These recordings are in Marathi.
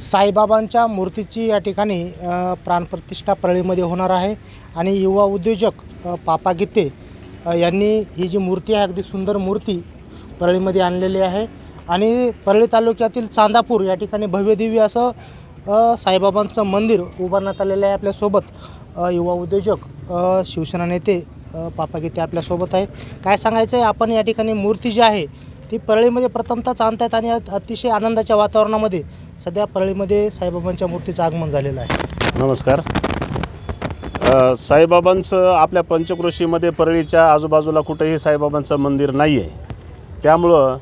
साईबाबांच्या मूर्तीची या ठिकाणी प्राणप्रतिष्ठा परळीमध्ये होणार आहे आणि युवा उद्योजक पापा गीते यांनी ही जी मूर्ती आहे अगदी सुंदर मूर्ती परळीमध्ये आणलेली आहे आणि परळी तालुक्यातील चांदापूर या ठिकाणी भव्यदिव्य असं साईबाबांचं मंदिर उभारण्यात आलेलं आहे। आपल्यासोबत युवा उद्योजक शिवसेना नेते पापा गीते आपल्यासोबत आहे। काय सांगायचं आहे, आपण या ठिकाणी मूर्ती जी आहे ती परळीमध्ये प्रथमतःच आणतायत आणि अतिशय आनंदाच्या वातावरणामध्ये सध्या परळीमध्ये साईबाबांच्या मूर्तीचं आगमन झालेलं आहे। नमस्कार। साईबाबांचं आपल्या पंचक्रोशीमध्ये परळीच्या आजूबाजूला कुठेही साईबाबांचं मंदिर नाही आहे। त्यामुळं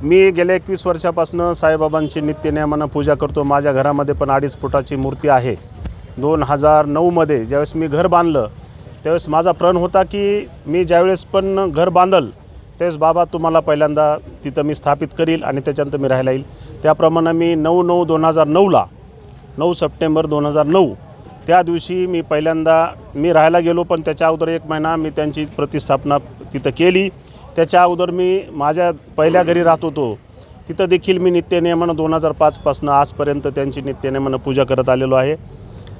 मी गेल्या 21 वर्षापासून साईबाबांची नित्यनेमानं पूजा करतो। माझ्या घरामध्ये पण 2.5 फुटाची मूर्ती आहे। 2009मध्ये ज्यावेळेस मी घर बांधलं त्यावेळेस माझा प्रण होता की मी ज्यावेळेस पण घर बांधल त्यावेळेस बाबा तुम्हाला पहिल्यांदा तिथं मी स्थापित करील आणि त्याच्यानंतर मी राहायला येईल। त्याप्रमाणे मी 9/9/2009ला 9 सप्टेंबर 2009 त्या दिवशी मी पहिल्यांदा राहायला गेलो, पण त्याच्या अगोदर 1 महिना मी त्यांची प्रतिस्थापना तिथं केली। त्याच्या अगोदर मी माझ्या पहिल्या घरी राहत होतो तिथं देखील मी नित्यनेमानं 2005 पासून आजपर्यंत त्यांची नित्यनेमानं पूजा करत आलेलो आहे।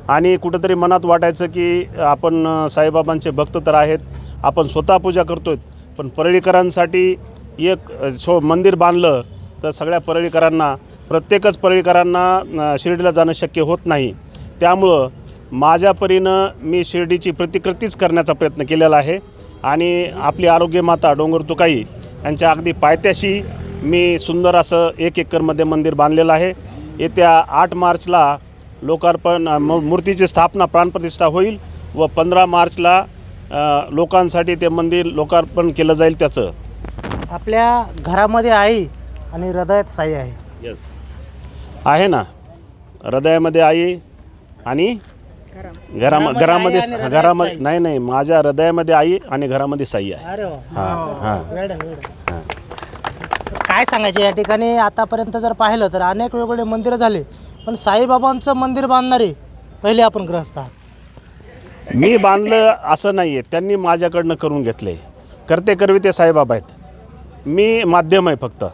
आणि कुठंतरी मनात वाटायचं की आपण साईबाबांचे भक्त तर आहेत, आपण स्वतः पूजा करतोय, पण परळीकरांसाठी एक मंदिर बांधलं तर सगळ्या परळीकरांना प्रत्येकच परळीकरांना शिर्डीला जाणं शक्य होत नाही। त्यामुळं माझ्या परीनं मी शिर्डीची प्रतिकृतीच करण्याचा प्रयत्न केलेला आहे आणि आपली आरोग्य माता डोंगर तुकाई यांच्या अगदी पायथ्याशी मी सुंदर असं 1 एकरमध्ये मंदिर बांधलेलं आहे। येत्या 8 मार्चला लोकार्पण मूर्तीची स्थापना प्राणप्रतिष्ठा होईल व 15 मार्चला लोकांसाठी ते मंदिर लोकार्पण केलं जाईल। त्याचं आपल्या घरामध्ये आई आणि हृदयात साई आहे। यस आहे ना, हृदयामध्ये आई आणि घरामध्ये नाही माझ्या हृदयामध्ये आई आणि घरामध्ये साई आहे। अरे काय सांगायचे, या ठिकाणी आतापर्यंत जर पाहिलं तर अनेक वेगवेगळे मंदिरं झाले, पण साईबाबांचं मंदिर बांधणारे पहिले आपण ग्रहस्थ आहात। मी बांधलं असं नाही आहे, त्यांनी माझ्याकडनं करून घेतले। करते करविते साईबाबा आहेत, मी माध्यम आहे फक्त।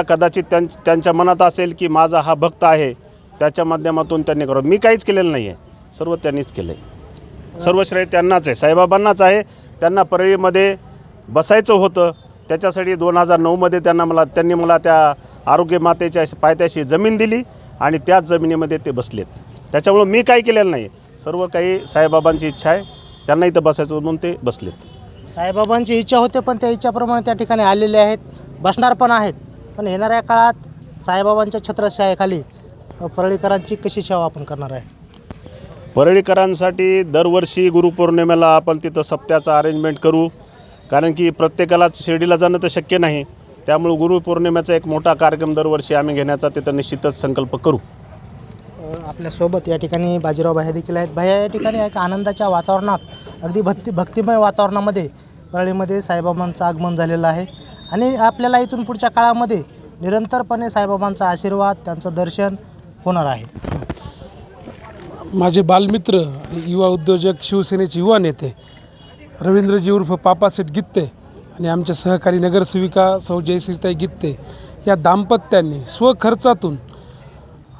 कदाचित त्यांच्या मनात असेल की माझा हा भक्त आहे, त्याच्या माध्यमातून त्यांनी करू, मी काहीच केलेलं नाही आहे, सर्व त्यांनीच केलं आहे। सर्व श्रेय त्यांनाच आहे, साईबाबांनाच आहे। त्यांना परळीमध्ये बसायचं होतं, त्याच्यासाठी 2009मध्ये त्यांनी मला त्या आरोग्य मातेच्या पायथ्याशी जमीन दिली आणि त्याच जमिनीमध्ये ते बसलेत। त्याच्यामुळं मी काही केलेलं नाही, सर्व काही साईबाबांची इच्छा आहे, त्यांना इथं बसायचं म्हणून ते बसलेत। साईबाबांची इच्छा होते, पण त्या इच्छाप्रमाणे त्या ठिकाणी आलेले आहेत, बसणार पण आहेत। पण येणाऱ्या काळात साईबाबांच्या छत्रछायेखाली परळीकरांची कशी सेवा आपण करणार आहे? परळीकरांसाठी दरवर्षी गुरुपौर्णिमेला आपण तिथं सप्त्याचं अरेंजमेंट करू, कारण की प्रत्येकालाच शिर्डीला जाणं तर शक्य नाही। त्यामुळे गुरुपौर्णिमेचा एक मोठा कार्यक्रम दरवर्षी आम्ही घेण्याचा तिथं निश्चितच संकल्प करू। आपल्यासोबत या ठिकाणी बाजीराव भाया देखील आहेत। भाया, या ठिकाणी एक आनंदाच्या वातावरणात अगदी भक्तिमय वातावरणामध्ये परळीमध्ये साईबाबांचं आगमन झालेलं आहे आणि आपल्याला इथून पुढच्या काळामध्ये निरंतरपणे साईबाबांचा आशीर्वाद, त्यांचं दर्शन होणार आहे। माझे बालमित्र युवा उद्योजक शिवसेनेचे युवा नेते रवींद्रजी उर्फ पापासेठ गित्ते आणि आमच्या सहकारी नगरसेविका सौ जयश्रीताई गित्ते या दाम्पत्यांनी स्वखर्चातून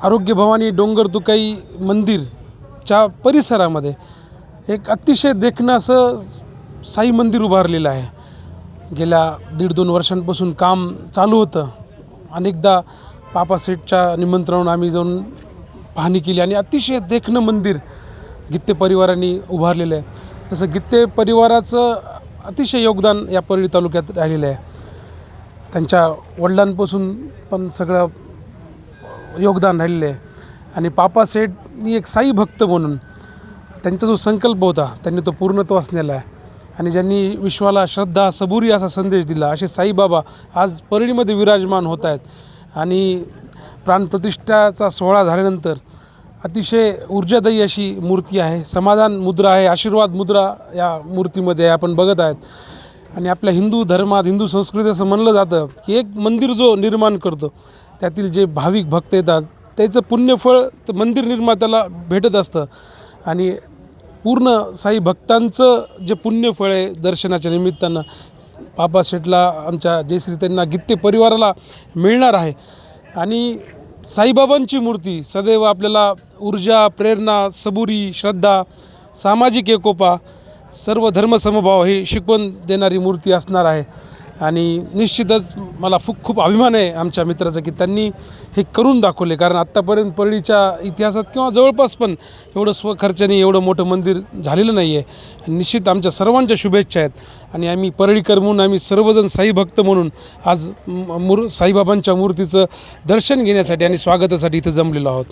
आरोग्य भवानी डोंगर तुकाई मंदिरच्या परिसरामध्ये एक अतिशय देखणं असं साई मंदिर उभारलेलं आहे। गेल्या 1.5-2 वर्षांपासून काम चालू होतं। अनेकदा पापासेठच्या निमंत्रणावरून आम्ही जाऊन पाहणी केली आणि अतिशय देखणं मंदिर गित्ते परिवारांनी उभारलेलं आहे। तसं गित्ते परिवाराचं अतिशय योगदान या परळी तालुक्यात राहिलेलं आहे। त्यांच्या वडिलांपासून पण सगळं योगदान राहिलेलं आहे आणि पापासेठनी एक साई भक्त म्हणून त्यांचा जो संकल्प होता त्यांनी तो पूर्णत्वास नेला आहे आणि ज्यांनी विश्वाला श्रद्धा सबुरी असा संदेश दिला, असे साईबाबा आज परळीमध्ये विराजमान होत आहेत। आणि प्राणप्रतिष्ठाचा सोहळा झाल्यानंतर अतिशय ऊर्जादायी अशी मूर्ती आहे, समाधान मुद्रा आहे, आशीर्वाद मुद्रा या मूर्तीमध्ये आपण बघत आहेत। आणि आपल्या हिंदू धर्मात, हिंदू संस्कृती असं म्हणलं जातं की एक मंदिर जो निर्माण करतो त्यातील जे भाविक भक्त येतात त्याचं पुण्यफळ तर मंदिर निर्मात्याला भेटत असतं आणि पूर्ण साई भक्तांचं जे पुण्यफळ आहे दर्शनाच्या निमित्तानं पापासेठला, आमच्या जयश्रीताईंना, गित्ते परिवाराला मिळणार आहे। आणि साईबाबांची मूर्ती सदैव आपल्याला ऊर्जा, प्रेरणा, सबुरी, श्रद्धा, सामाजिक एकोपा, सर्व धर्मसमभाव हे शिकवण देणारी मूर्ती असणार आहे. आणि निश्चितच मला खूप अभिमान आहे आमच्या मित्राचा की त्यांनी हे करून दाखवले. कारण आत्तापर्यंत परळीच्या इतिहासात किंवा जवळपास पण एवढं स्वखर्चाने एवढं मोठं मंदिर झालेलं नाही आहे. निश्चित आमच्या सर्वांच्या शुभेच्छा आहेत. आणि आम्ही परळीकर म्हणून आम्ही सर्वजण साईभक्त म्हणून आज साईबाबांच्या मूर्तीचं दर्शन घेण्यासाठी आणि स्वागतासाठी इथं जमलेलो आहोत.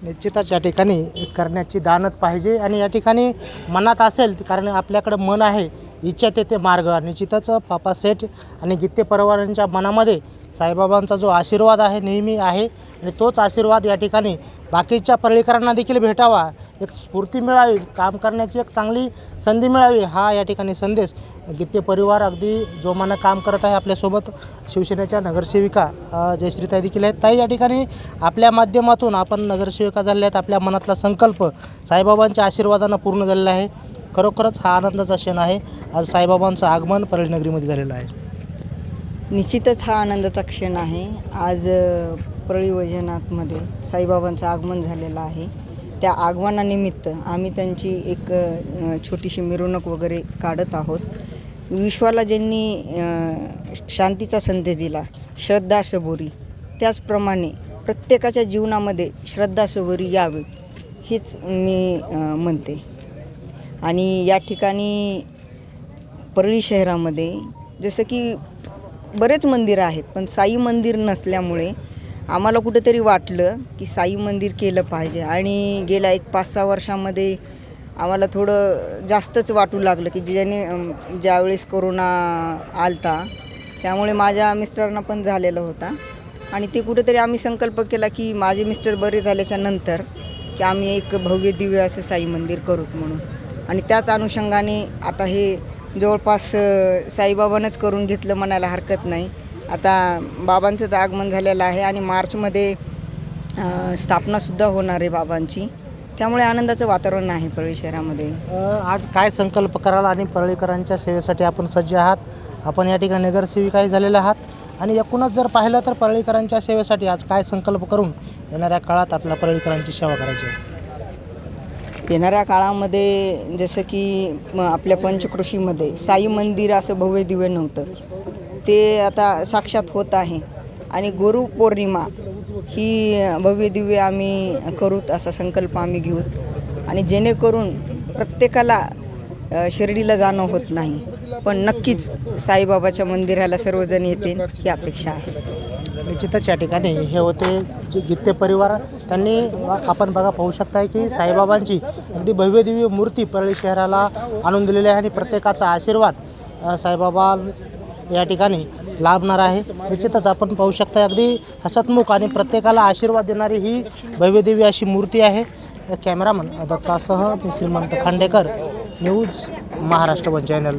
निश्चितच या ठिकाणी करण्याची दानत पाहिजे आणि या ठिकाणी मनात असेल कारण आपल्याकडं मन आहे, इच्छा तेथे मार्ग. निश्चितच पापासेठ आणि गित्ते परिवारांच्या मनामध्ये साईबाबांचा जो आशीर्वाद आहे नेहमी आहे आणि तोच आशीर्वाद या ठिकाणी बाकीच्या परळीकरांना देखील भेटावा, एक स्फूर्ती मिळावी, काम करण्याची एक चांगली संधी मिळावी, हा या ठिकाणी संदेश गित्ते परिवार अगदी जोमानं काम करत आहे. आपल्यासोबत शिवसेनेच्या नगरसेविका जयश्रीताई देखील आहेत. ताई, या ठिकाणी आपल्या माध्यमातून आपण नगरसेविका झालेल्या आहेत, आपल्या मनातला संकल्प साईबाबांच्या आशीर्वादानं पूर्ण झालेला आहे. खरोखरच हा आनंदाचा क्षण आहे. आज साईबाबांचं आगमन परळी नगरीमध्ये झालेलं आहे. निश्चितच हा आनंदाचा क्षण आहे. आज परळी वैजनाथमध्ये साईबाबांचं आगमन झालेलं आहे. त्या आगमनानिमित्त आम्ही त्यांची एक छोटीशी मिरवणूक वगैरे काढत आहोत. विश्वाला ज्यांनी शांतीचा संदेश दिला, श्रद्धा सबुरी, त्याचप्रमाणे प्रत्येकाच्या जीवनामध्ये श्रद्धा सबुरी यावी हीच मी म्हणते. आणि या ठिकाणी परळी शहरामध्ये जसं की बरेच मंदिरं आहेत, पण साई मंदिर नसल्यामुळे आम्हाला कुठेतरी वाटलं की साई मंदिर केलं पाहिजे. आणि गेल्या 1-5-6 वर्षामध्ये आम्हाला थोडं जास्तच वाटू लागलं की ज्यावेळेस कोरोना आलता त्यामुळे माझ्या मिस्टरांना पण झालेला होता. आणि ते कुठेतरी आम्ही संकल्प केला की माझे मिस्टर बरे झाल्याच्या नंतर की आम्ही एक भव्य दिव्य असं साई मंदिर करूत म्हणून. आणि त्याच अनुषंगाने आता हे जवळपास साईबाबांनाच करून घेतलं म्हणायला हरकत नाही. आता बाबांचं तर आगमन झालेलं आहे आणि मार्चमध्ये स्थापनासुद्धा होणार आहे बाबांची. त्यामुळे आनंदाचं वातावरण आहे परळी शहरामध्ये. आज काय संकल्प कराल आणि परळीकरांच्या सेवेसाठी आपण सज्ज आहात? आपण या ठिकाणी नगरसेविकाही झालेले आहात आणि एकूणच जर पाहिलं तर परळीकरांच्या सेवेसाठी आज काय संकल्प करून येणाऱ्या काळात आपल्या परळीकरांची सेवा करायची आहे? येणाऱ्या काळामध्ये जसं की आपल्या पंचक्रोशीमध्ये साई मंदिर असं भव्य दिव्य नव्हतं, ते आता साक्षात होत आहे. आणि गुरुपौर्णिमा ही भव्य दिव्य आम्ही करूत असा संकल्प आम्ही घेऊत. आणि जेणेकरून प्रत्येकाला शिर्डीला जाणं होत नाही, पण नक्कीच साईबाबाच्या मंदिराला सर्वजण येतील ही अपेक्षा आहे. निश्चितच या ठिकाणी हे होते जे गित्ते परिवार. त्यांनी आपण पाहू शकताय की साईबाबांची अगदी भव्य दिव्य मूर्ती परळी शहराला आणून दिलेली आहे आणि प्रत्येकाचा आशीर्वाद साईबाबा या ठिकाणी लाभणार आहे. निश्चितच आपण पाहू शकता अगदी हसतमुख आणि प्रत्येकाला आशीर्वाद देणारी ही भव्य दिव्य अशी मूर्ती आहे. कॅमेरामन दत्तासह मी श्रीमंत Khandekar, news Maharashtra one channel.